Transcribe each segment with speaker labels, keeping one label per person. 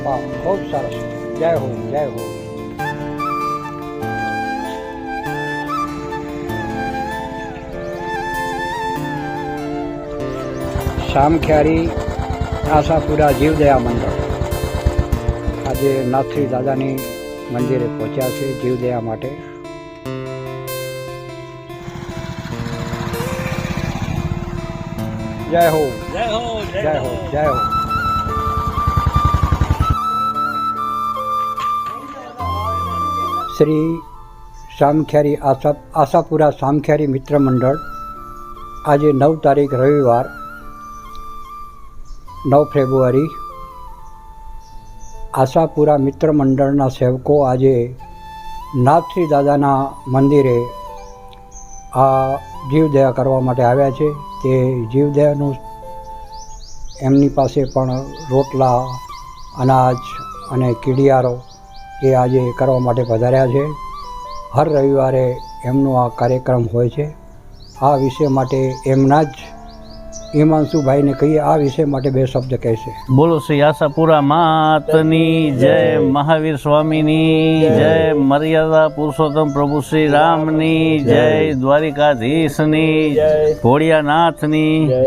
Speaker 1: વાહ ખૂબ સરસ. જય હો જય હો. સામખિયારી આશાપુરા જીવદયા મંડળ આજે નાથશ્રી દાદાની મંદિરે પહોંચ્યા છે જીવદયા માટે. જય હો જય હો જય હો જય હો. શ્રી સામખિયારી આશાપુરા સામખિયારી મિત્ર મંડળ આજે 9 તારીખ રવિવાર 9 ફેબ્રુઆરી આશાપુરા મિત્ર મંડળના સેવકો આજે નાથશ્રી દાદાના મંદિરે આ જીવદયા કરવા માટે આવ્યા છે. તે જીવદયાનું એમની પાસે પણ રોટલા, અનાજ અને કીડિયારો એ આજે કરવા માટે પધાર્યા છે. હર રવિવારે એમનો આ કાર્યક્રમ હોય છે. આ વિષય માટે એમના જ હિમાંશુભાઈને કહીએ, આ વિષય માટે 2 શબ્દ કહેશે.
Speaker 2: બોલો શ્રી આશાપુરા માતની જય, મહાવીર સ્વામીની જય, મર્યાદા પુરુષોત્તમ પ્રભુ શ્રી રામની જય, દ્વારિકાધીશની જય, ભોળિયાનાથની જય.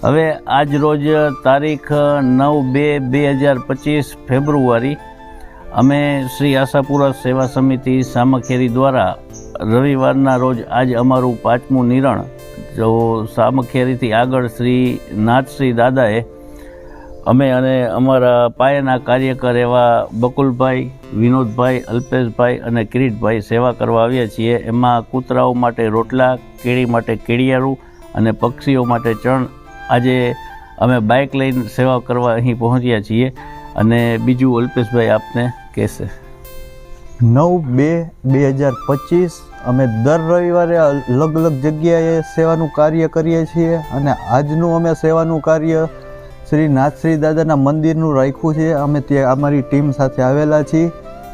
Speaker 2: હવે આજ રોજ તારીખ 9/2/2025 ફેબ્રુઆરી અમે શ્રી આશાપુરા સેવા સમિતિ સામખિયારી દ્વારા રવિવારના રોજ આજ અમારું 5મું નિરણ જો સામખિયારીથી આગળ શ્રી નાથશ્રી દાદાએ અમે અને અમારા પાયાના કાર્યકર એવા બકુલભાઈ, વિનોદભાઈ, અલ્પેશભાઈ અને કિરીટભાઈ સેવા કરવા આવ્યા છીએ. એમાં કૂતરાઓ માટે રોટલા, કેળી માટે કેળિયારું અને પક્ષીઓ માટે ચણ આજે અમે બાઇક લઈને સેવા કરવા અહીં પહોંચ્યા છીએ. અને બીજું અલ્પેશભાઈ આપને કહેશે.
Speaker 3: 9/2/2025 અમે દર રવિવારે અલગ અલગ જગ્યાએ સેવાનું કાર્ય કરીએ છીએ અને આજનું અમે સેવાનું કાર્ય શ્રી નાથશ્રી દાદાના મંદિરનું રાખ્યું છે. અમે ત્યાં અમારી ટીમ સાથે આવેલા છીએ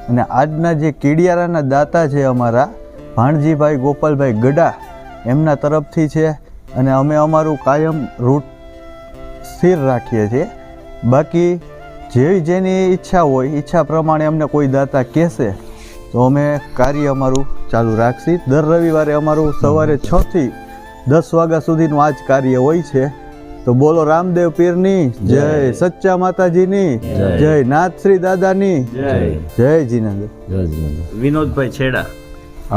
Speaker 3: અને આજના જે કીડિયારાના દાતા છે અમારા ભાણજીભાઈ ગોપાલભાઈ ગડા એમના તરફથી છે અને અમે અમારું કાયમ રૂટ સ્થિર રાખીએ છીએ. બાકી જેવી જેની ઈચ્છા હોય, ઈચ્છા પ્રમાણે અમને કોઈ દાતા કહેશે તો અમે કાર્ય અમારું ચાલુ રાખશી. દર રવિવારે અમારું સવારે 6 થી 10 વાગ્યા સુધીનું આ જ કાર્ય હોય છે. તો બોલો રામદેવ પીરની જય, સચ્ચા માતાજીની જય, નાથશ્રી દાદાની જય, જય જીનેન્દ્ર.
Speaker 2: વિનોદભાઈ છેડા.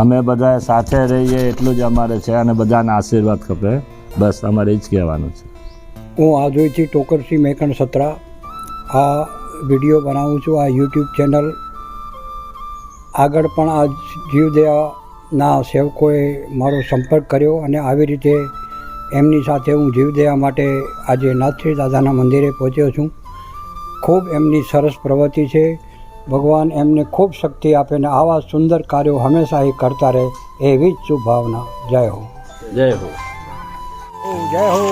Speaker 4: અમે બધા સાથે રહીએ એટલું જ અમારે છે અને બધાના આશીર્વાદ ખપે, બસ અમારે જ કહેવાનું છે.
Speaker 1: હું આજોઈથી ટોકરસિંહ મેકણ સત્રા આ વિડીયો બનાવું છું. આ યુટ્યુબ ચેનલ આગળ પણ આ જીવદયાના સેવકોએ મારો સંપર્ક કર્યો અને આવી રીતે એમની સાથે હું જીવદયા માટે આજે નાથશ્રી દાદાના મંદિરે પહોંચ્યો છું. ખૂબ એમની સરસ પ્રવૃત્તિ છે. ભગવાન એમને ખૂબ શક્તિ આપે ને આવા સુંદર કાર્યો હંમેશા એ કરતા રહે એવી જ શુભ ભાવના. જય હો
Speaker 2: જય હો
Speaker 1: જય હો.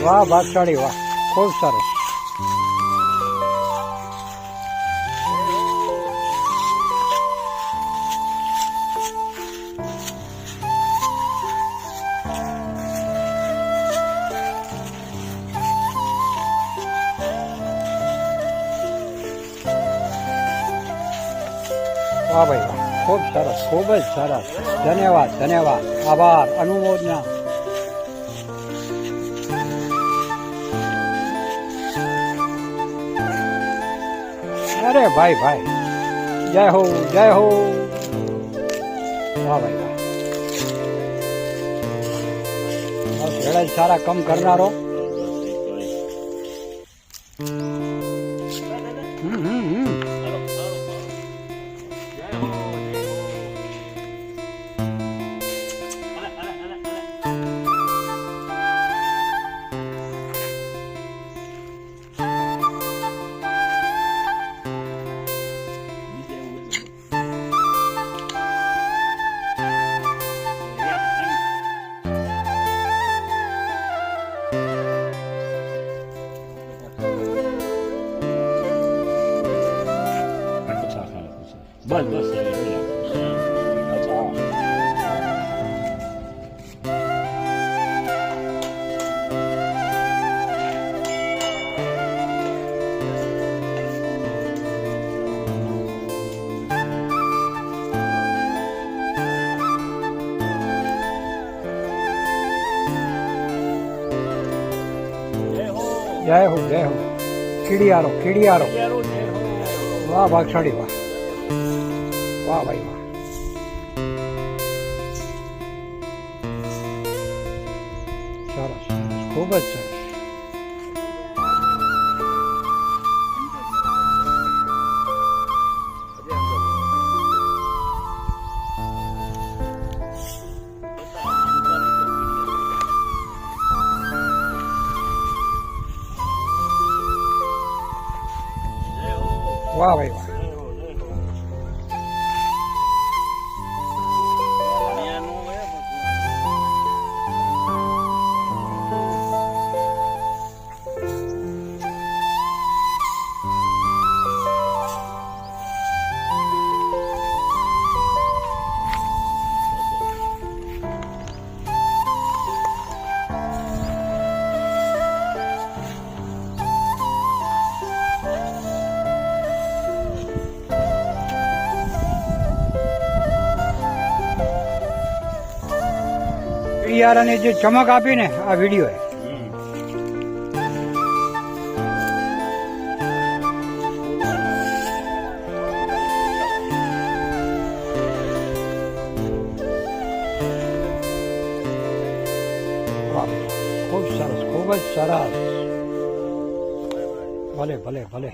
Speaker 1: વાહ ભાગશાળી વાહ, ખૂબ સરસ. વાહ ભાઈ વાહ, ખૂબ સરસ, ખૂબ જ સરસ. ધન્યવાદ ધન્યવાદ, આભાર, અનુમોદના. અરે ભાઈ ભાઈ, જય હો જય હો. વાહ ભાઈ વાહ, ભેળા જ સારા કમ કરનારો.
Speaker 4: બસ બસ
Speaker 1: જય હો કીડિયારો વાહ ભાગશાળી વાહ વાહ ભાઈ વાહ. સરસ ખૂબ જ સરસ. વાહ ભાઈ વાહ. કીડિયારાને જે ચમક આપી ને આ વિડીયોએ, વાહ, ખૂબ સરસ, ખૂબ જ સરસ. ભલે ભલે ભલે.